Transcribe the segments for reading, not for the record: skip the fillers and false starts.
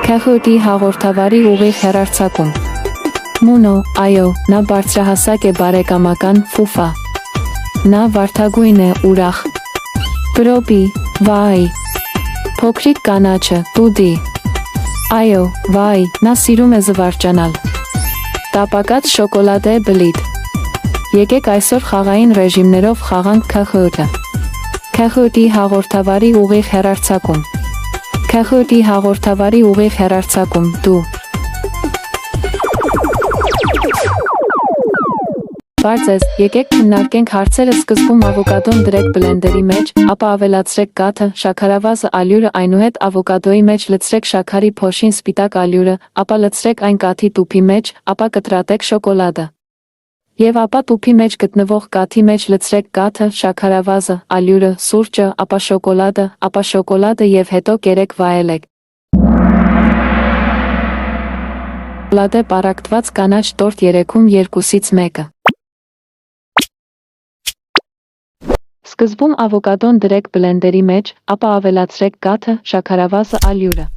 Քահուտի հաղորդավարի ուղիղ հեռարձակում։ Մունո, այո, նա բարձրահասակ է բարեկամական ֆուֆա։ Նա վարդագույն է, ուրախ։ Պրոպի, վայ։ Փոքրիկ կանաչը, տուդի։ Այո, վայ, նա սիրում է զվարճանալ։ Տապակած շոկոլադե բլիթ։ Եկեք այսօր խաղային ռեժիմներով խաղանք Քահուտը։ Քահուտի հաղորդավարի ուղիղ հեռարձակում։ Քահուտի հաղորդավարի ուղիղ հեռարձակում, դու։ Բարձ ես, եկեք քննարկենք հարցերը սկզբում ավոկադոն դրեք բլենդերի մեջ, ապա ավելացրեք կաթը, շաքարավազը, ալյուրը, այնուհետ ավոկադոյի մեջ լցրեք շաքարի փոշին սպիտակ ալյուրը, ապա լցրեք այն կաթի տուփի մեջ, ապա կտրատեք շոկոլադը։ Եվ ապա տուփի մեջ գտնվող կաթի մեջ լցրեք կաթը, շաքարավազը, ալյուրը, սուրճը, ապա շոկոլադը և հետո կերեք վայելեք։ Շոկոլադե պառակտված կանաչ տորտ 3-ում 2-ից 1-ը։ Սկզբում ավոկադոն դրեք բլենդերի մեջ, ապա ավելացրեք կաթը, շաքարավազը, ալյուրը։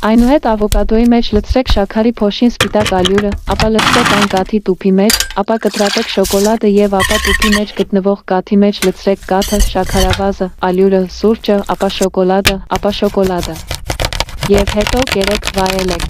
Այնուհետ ավոկադոյի մեջ լցրեք շաքարի փոշին սպիտակ ալյուրը, ապա լցրեք այն կաթի տուփի մեջ, ապա կտրատեք շոկոլադը և ապա տուփի մեջ գտնվող կաթի մեջ լցրեք կաթը, շաքարավազը, ալյուրը, սուրճը, ապա շոկոլադը։ Եվ հետո կերեք վայելեք։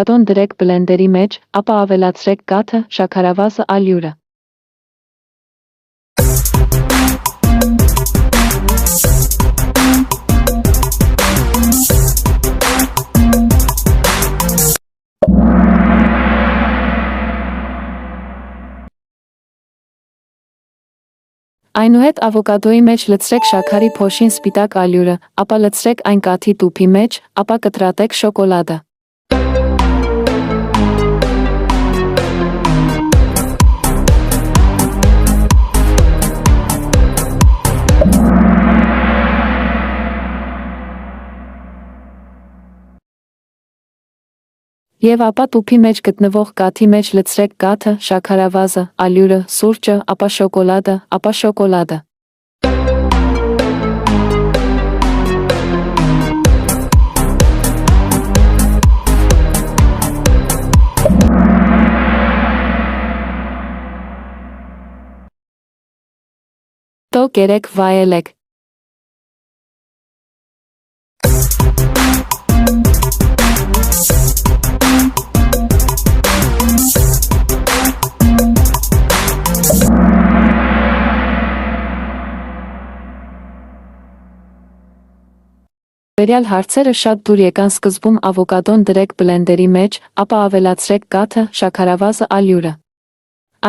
Ավոկադոն դրեք բլենդերի մեջ, ապա ավելացրեք կաթը, շաքարավազը, ալյուրը։ Այնուհետ ավոկադոյի մեջ լցրեք շաքարի փոշին սպիտակ ալյուրը, ապա լցրեք այն կաթի տուփի մեջ, ապա կտրատեք շոկոլադը։ Եվ ապա տուփի մեջ գտնվող կաթի մեջ լցրեք կաթը, շաքարավազը, ալյուրը, սուրճը, ապա շոկոլադը։ Հետո կերեք վայելեք։ Վերյալ հարցերը շատ դուր եկան սկզբում ավոկադոն դրեք բլենդերի մեջ, ապա ավելացրեք կաթը, շաքարավազը, ալյուրը։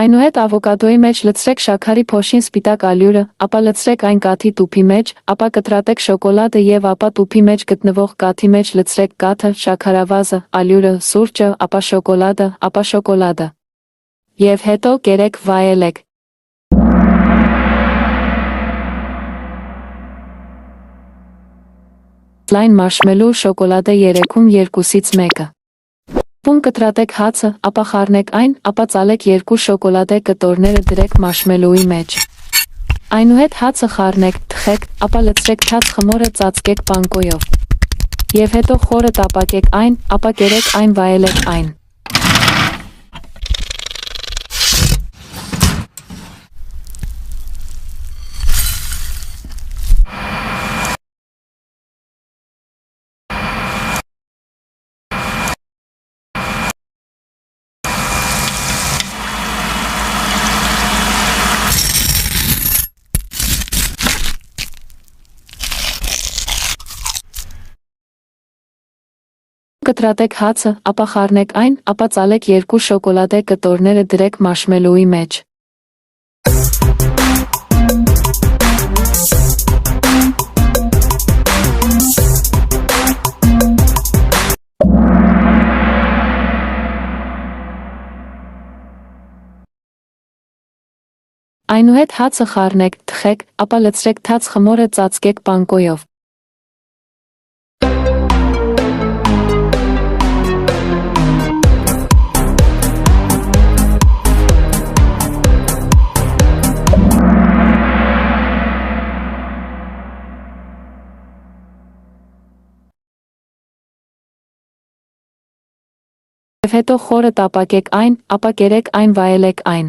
Այնուհետ ավոկադոյի մեջ լցրեք շաքարի փոշին սպիտակ ալյուրը, ապա լցրեք այն կաթի տուփի մեջ, ապա կտրատեք շոկոլադը և ապա տուփի մեջ գտնվող կաթի մեջ լցրեք կաթը, շաքարավազը, ալյուրը, սուրճը, ապա շոկոլադը։ Եվ հետո կերեք վայելեք։ Լայն մարշմելու շոկոլադե 3-ում 2-ից 1-ը։ Ում կտրատեք հացը, ապա խառնեք այն, ապա ծալեք 2 շոկոլադե կտորները դրեք մարշմելուի մեջ։ Այնուհետ հացը խառնեք, թխեք, ապա լցրեք թաց խմորը ծածկեք պանկոյով։ Եվ հետո խորը տապակեք այն, ապա կերեք այն վայելեք այն։ Կտրատեք հացը, ապա խառնեք այն, ապա ծալեք 2 շոկոլադե կտորները դրեք մարշմելուի մեջ։ Այնուհետ հացը խառնեք, թխեք, ապա լցրեք թաց խմորը ծածկեք պանկոյով։ Եվ հետո խորը տապակեք այն, ապա կերեք այն վայելեք այն։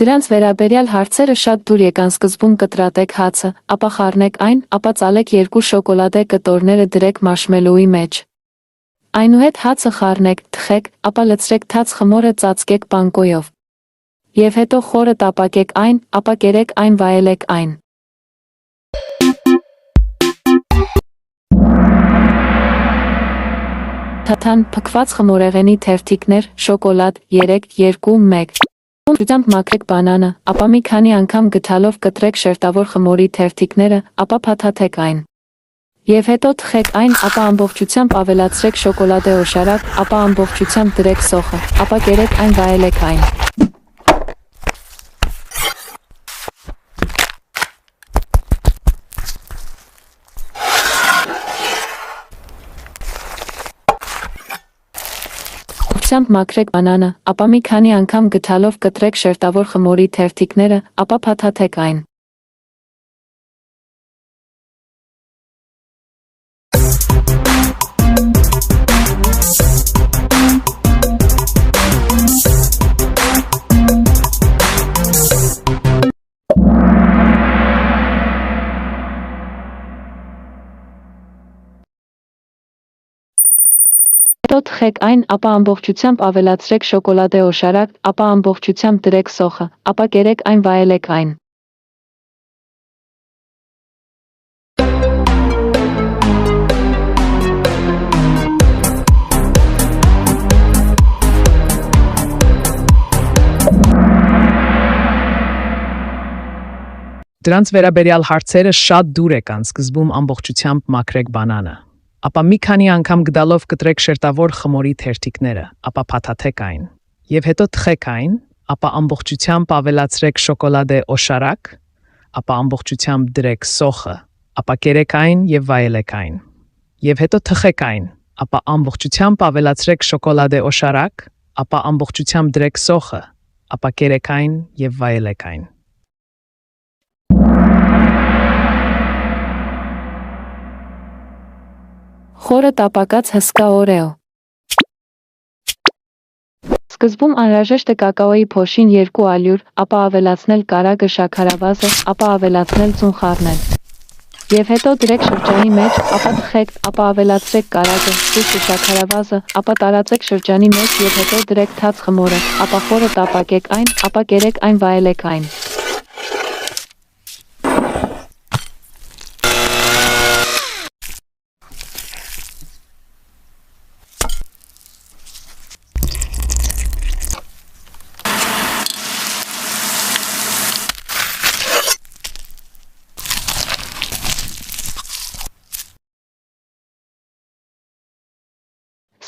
Դրանց վերաբերյալ հարցերը շատ դուր եկան սկզբում կտրատեք հացը, ապա խառնեք այն, ապա ծալեք 2 շոկոլադե կտորները դրեք մարշմելոուի մեջ։ Այնուհետ հացը խառնեք, թխեք, ապա լցրեք թաց խմորը ծածկեք պանկոյով։ Եվ հետո խորը տապակեք այն, ապա կերեք այն վայելեք այն։ Թաթան, փքված խմորեղենի թերթիկներ, շոկոլադ, 3, 2, 1։ Ջությամբ մաքրեք բանանը, ապա մի քանի անգամ գթալով կտրեք շերտավոր խմորի թերթիկները, ապա փաթաթեք այն։ Եվ հետո թխեք այն, ապա ամբողջությամբ ավելացրեք շոկոլադե օշարակ, ապա ամբողջությամբ դրեք սոխը, ապա կերեք այն վայելեք այն։ Մաքրեք բանանը, ապա մի քանի անգամ գթալով կտրեք շերտավոր խմորի թերթիկները, ապա փաթաթեք այն։ Թխեք այն, ապա ամբողջությամբ ավելացրեք շոկոլադե օշարակ, ապա ամբողջությամբ դրեք սոխը, ապա կերեք այն վայելեք այն։ Դրանց վերաբերյալ հարցերը շատ դուր եկան սկզբում ամբողջությամբ մաքրեք բանանը։ Ապա մի քանի անգամ գդալով կտրեք շերտավոր խմորի թերթիկները, ապա փաթաթեք այն։ Եվ հետո թխեք այն, ապա ամբողջությամբ ավելացրեք շոկոլադե օշարակ, ապա ամբողջությամբ դրեք սոխը, ապա կերեք այն եւ վայելեք այն։ Եվ հետո թխեք այն, ապա ամբողջությամբ ավելացրեք շոկոլադե օշարակ, ապա ամբողջությամբ դրեք սոխը, ապա կերեք այն եւ վայելեք այն։ Խորը տապակած հսկա օրեո։ Սկզբում անհրաժեշտ է կակաոյի փոշին 2 ալյուր, ապա ավելացնել կարագը շաքարավազը, ապա ավելացնել ծուն խառնել։ Եվ հետո դրեք շրջանի մեջ, ապա թխեք, ապա ավելացրեք կարագը, սուրճը շաքարավազը, ապա տարածեք շրջանի մեջ եւ հետո դրեք թաց խմորը, ապա խորը տապակեք այն, ապա կերեք այն վայելեք այն։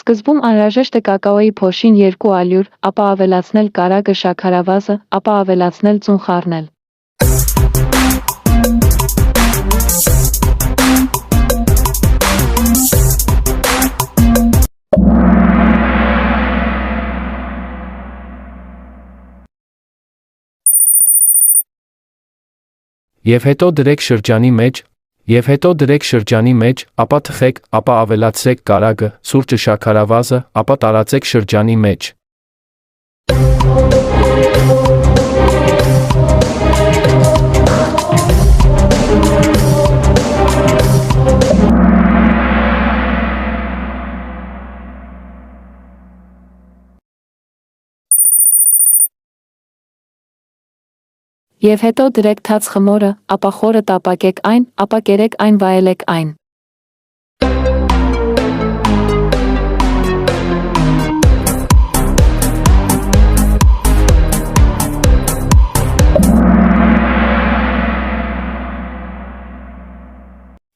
Սկզբում անհրաժեշտ է կակաոյի փոշին 2 ալյուր, ապա ավելացնել կարագը շաքարավազը, ապա ավելացնել ծուն խառնել։ Եվ հետո դրեք շրջանի մեջ, ապա թխեք, ապա ավելացրեք կարագը, սուրճը շաքարավազը, ապա տարածեք շրջանի մեջ։ Եվ հետո դրեք թաց խմորը, ապա խորը տապակեք այն, ապա կերեք այն վայելեք այն։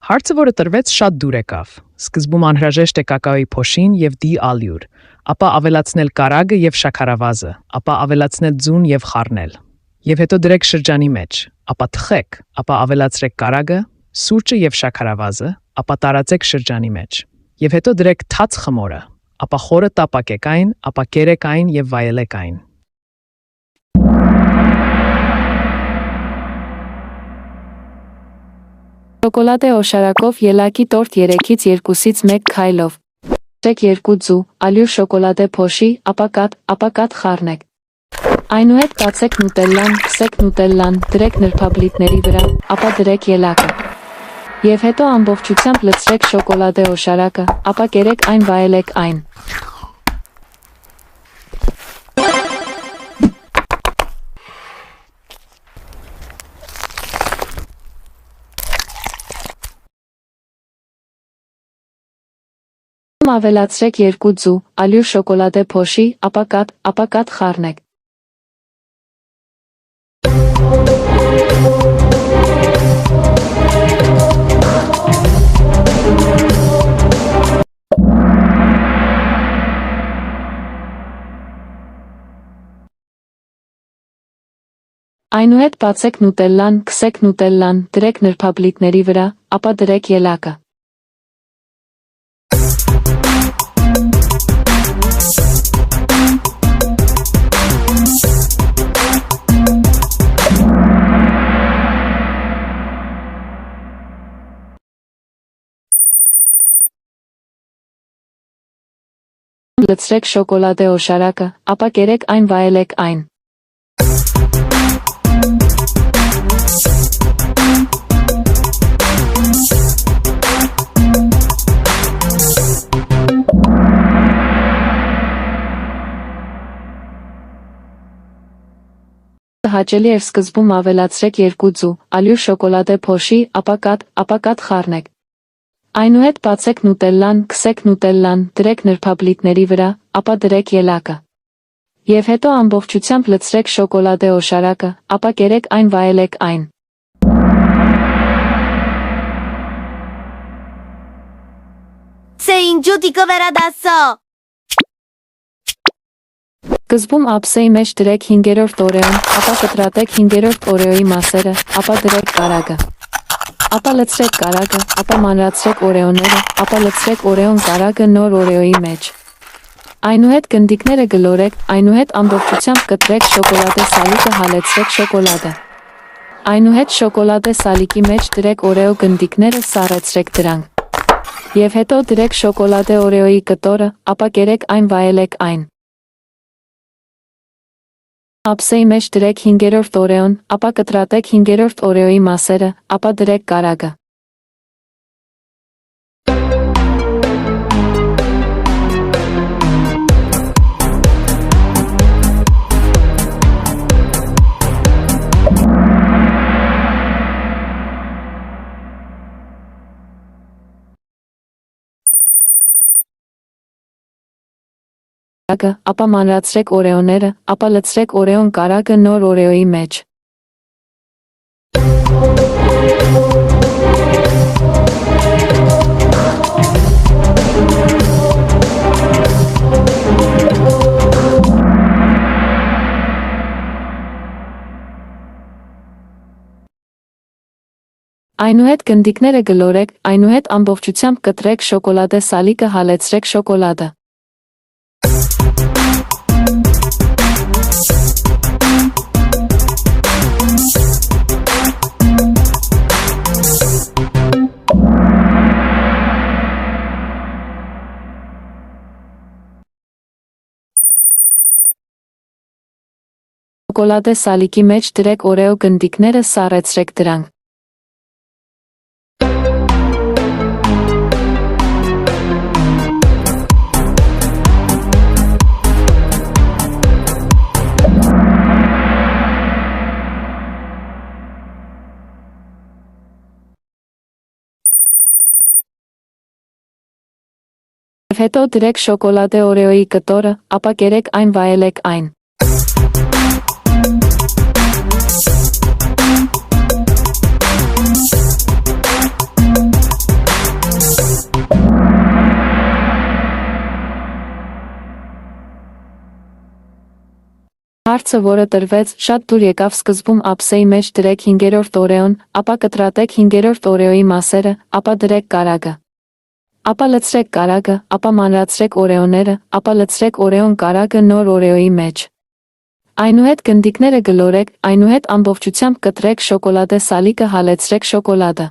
Հարցը, որը տրվեց, շատ դուր եկավ։ Սկզբում անհրաժեշտ է կակաոյի փոշին եւ դի ալյուր, ապա ավելացնել կարագը եւ շաքարավազը, ապա ավելացնել ձուն եւ խառնել։ Եվ հետո դրեք շրջանի մեջ, ապա թխեք, ապա ավելացրեք կարագը, սուրճը եւ շաքարավազը, ապա տարածեք շրջանի մեջ։ Եվ հետո դրեք թաց խմորը, ապա խորը տապակեք այն, ապա կերեք այն եւ վայելեք այն։ Շոկոլադե օշարակով ելակի տորտ 3-ից 2-ից 1 քայլով։ Ցեք 2 ձու, ալյուր շոկոլադե փոշի, ապա կատ խառնեք։ Այնուհետ բացեք նուտելլան, քսեք նուտելլան, դրեք նրբաբլիթների վրա, ապա դրեք ելակը։ Եվ հետո ամբողջությամբ լցրեք շոկոլադե օշարակը, ապա կերեք այն վայելեք այն։ Ավելացրեք 2 ձու, ալյուր շոկոլադե փոշի, ապա կատ խառնեք։ Այնուհետ բացեք նուտելլան, քսեք նուտելլան, դրեք նրբաբլիթների վրա, ապա դրեք ելակը։ Լցրեք շոկոլադե օշարակը, ապա կերեք այն վայելեք այն։ Հաճելի էր սկզբում ավելացրեք 2 ձու, ալյուր շոկոլադե փոշի, ապա կատ խառնեք։ Այնուհետ բացեք նուտելլան, քսեք նուտելլան, դրեք նրբաբլիթների վրա, ապա դրեք ելակը։ Եվ հետո ամբողջությամբ լցրեք շոկոլադե օշարակը, ապա կերեք այն վայելեք այն։ Sei ingiudico veradasso! Սկզբում ափսեի մեջ դրեք 5-րդ օրեոն, ապա կտրատեք 5-րդ օրեոյի մասերը, ապա դրեք կարագը։ Ապա լցրեք կարագը, ապա մանրացրեք օրեոները, ապա լցրեք օրեոն կարագը նոր օրեոյի մեջ։ Այնուհետ գնդիկները գլորեք, այնուհետ ամբողջությամբ կտրեք շոկոլադե սալիկը հալեցրեք շոկոլադը։ Այնուհետ շոկոլադե սալիկի մեջ դրեք օրեո գնդիկները սառեցրեք դրանք։ Եվ հետո դրեք շոկոլադե օրեոյի կտորը, ապա կերեք այն վայելեք այն։ Ափսեի մեջ դրեք 5-րդ օրեոն, ապա կտրատեք 5-րդ օրեոյի մասերը, ապա դրեք կարագը։ Ապա մանրացրեք օրեոները, ապա լցրեք օրեոն կարագը նոր օրեոյի մեջ։ Այնուհետ գնդիկները գլորեք, այնուհետ ամբողջությամբ կտրեք շոկոլադե սալիկը հալեցրեք շոկոլադը։ Շոկոլադե սալիկի մեջ դրեք օրեո գնդիկները սառեցրեք դրանք։ Եվ հետո դրեք շոկոլադե օրեոյի կտորը, ապա կերեք այն վայելեք այն։ Հարցը, որը տրվեց, շատ դուր եկավ սկզբում ափսեի մեջ դրեք 5-րդ օրեոն, ապա կտրատեք 5-րդ օրեոյի մասերը, ապա դրեք կարագը։ ապա լցրեք կարագը, ապա մանրացրեք օրեոները, ապա լցրեք օրեոն կարագը նոր օրեոյի մեջ։ Այնուհետ գնդիկները գլորեք, այնուհետ ամբողջությամբ կտրեք շոկոլադե սալիկը հալեցրեք շոկոլադը։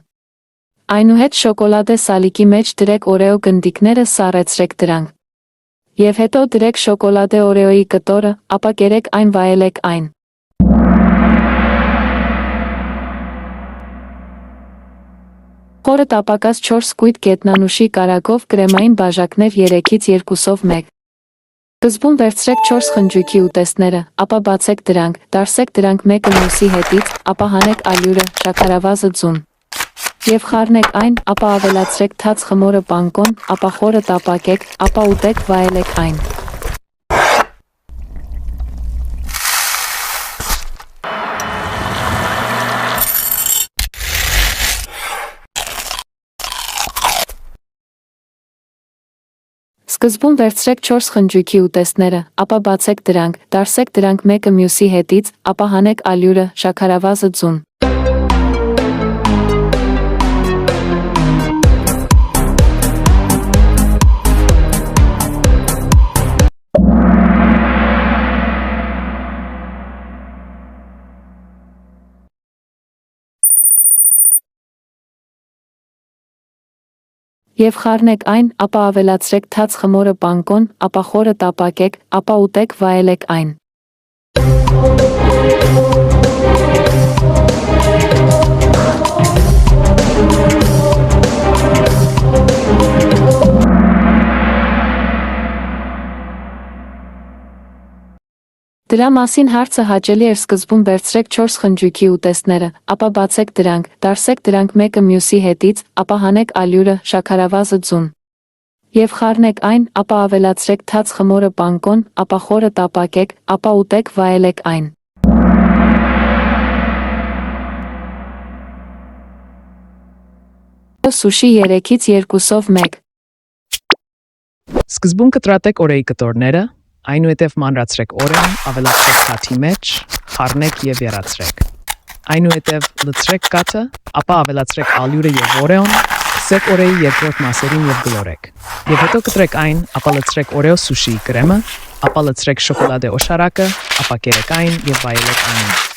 Այնուհետ շոկոլադե սալիկի մեջ դրեք օրեո գնդիկները սառեցրեք դրանք։ Եվ հետո դրեք շոկոլադե օրեոյի կտորը, ապա կերեք այն վայելեք այն։ Խորը տապակած 4 կույտ գետնանուշի կարագով կրեմային բաժակներ 3-ից 2-ով 1։ Սկզբում վերցրեք 4 խնջույքի ուտեստները, ապա բացեք դրանք, դարսեք դրանք մեկը մյուսի հետից, ապա հանեք ալյուրը, շաքարավազը ձուն։ Եվ խառնեք այն, ապա ավելացրեք թաց խմորը պանկոն, ապա խորը տապակեք, ապա ուտեք վայելեք այն։ Սկզբում վերցրեք 4 խնջույքի ուտեստները, ապա բացեք դրանք, դարսեք դրանք մեկը մյուսի հետից, ապա հանեք ալյուրը, շաքարավազը ձուն։ Եվ խառնեք այն, ապա ավելացրեք թաց խմորը պանկոն, ապա խորը տապակեք, ապա ուտեք վայելեք այն։ Դրա մասին հարցը հաճելի էր սկզբում վերցրեք 4 խնջույքի ուտեստները, ապա բացեք դրանք, դարսեք դրանք մեկը մյուսի հետից, ապա հանեք ալյուրը, շաքարավազը ձուն։ Եվ խառնեք այն, ապա ավելացրեք թաց խմորը պանկոն, ապա խորը տապակեք, ապա ուտեք վայելեք այն։ Սուշի 3-ից 2-ով 1։ Սկզբում կտրատեք օրեի կտորները, այնուհետև մանրացրեք օրեոն, ավելացրեք թաթի մեջ, խառնեք եւ եռացրեք։ Այնուհետև լցրեք կաթը, ապա ավելացրեք ալյուրը եւ օրեոն, քսեք օրեի երկրորդ մասերին եւ գլորեք։ Եվ հետո կտրեք այն, ապա լցրեք օրեո սուշիի կրեմը, ապա լցրեք շոկոլադե օշարակը, ապա կերեք այն եւ վայելեք այն։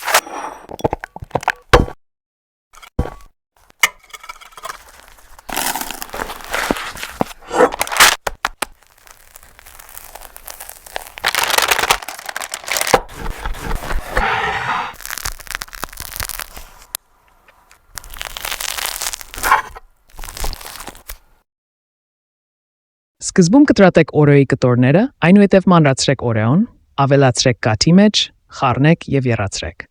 Սկզբում կտրատեք օրեոյի կտորները, այնուհետև մանրացրեք օրեոն, ավելացրեք կաթի մեջ, խառնեք եւ եռացրեք։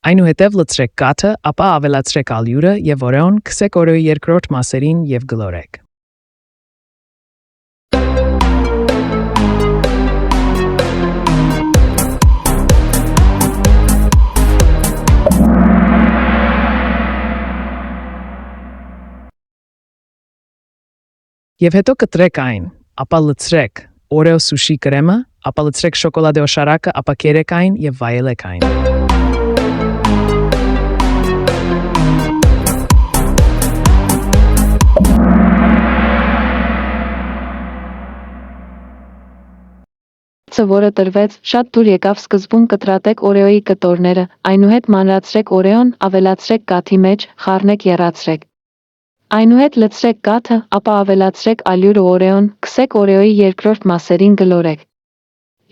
Այնուհետև լցրեք կաթը, ապա ավելացրեք ալյուրը եւ օրեոն, քսեք օրեոյի երկրորդ մասերին եւ գլորեք։ Եվ հետո կտրեք այն, ապա լցրեք օրեո սուշի կրեմը, ապա լցրեք շոկոլադե օշարակը, ապա կերեք այն եւ վայելեք այն։ Որը տրվեց, շատ դուր եկավ սկզբում կտրատեք օրեոյի կտորները, այնուհետ մանրացրեք օրեոն, ավելացրեք կաթի մեջ, խառնեք եռացրեք։ Այնուհետ լցրեք կաթը, ապա ավելացրեք ալյուրը օրեոն, քսեք օրեոյի երկրորդ մասերին գլորեք։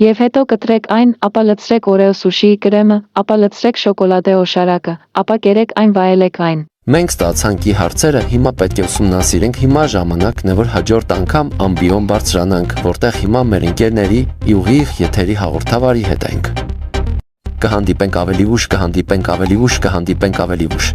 Եվ հետո կտրեք այն, ապա լցրեք օրեո սուշիի կրեմը, ապա լցրեք շոկոլադե օշարակը, ապա կերեք այն վայելեք այն։ Մենք ստացանքի հարցերը հիմա պետք է ուսումնասիրենք, հիմա ժամանակն է, որ հաջորդ անգամ ամբիոն բարձրանանք, որտեղ հիմա մեր ընկերների ուղիղ եթերի հաղորդավարի հետ ենք։ Կհանդիպենք ավելի ուշ, կհանդիպենք ավելի ուշ, կհանդիպենք ավելի ուշ։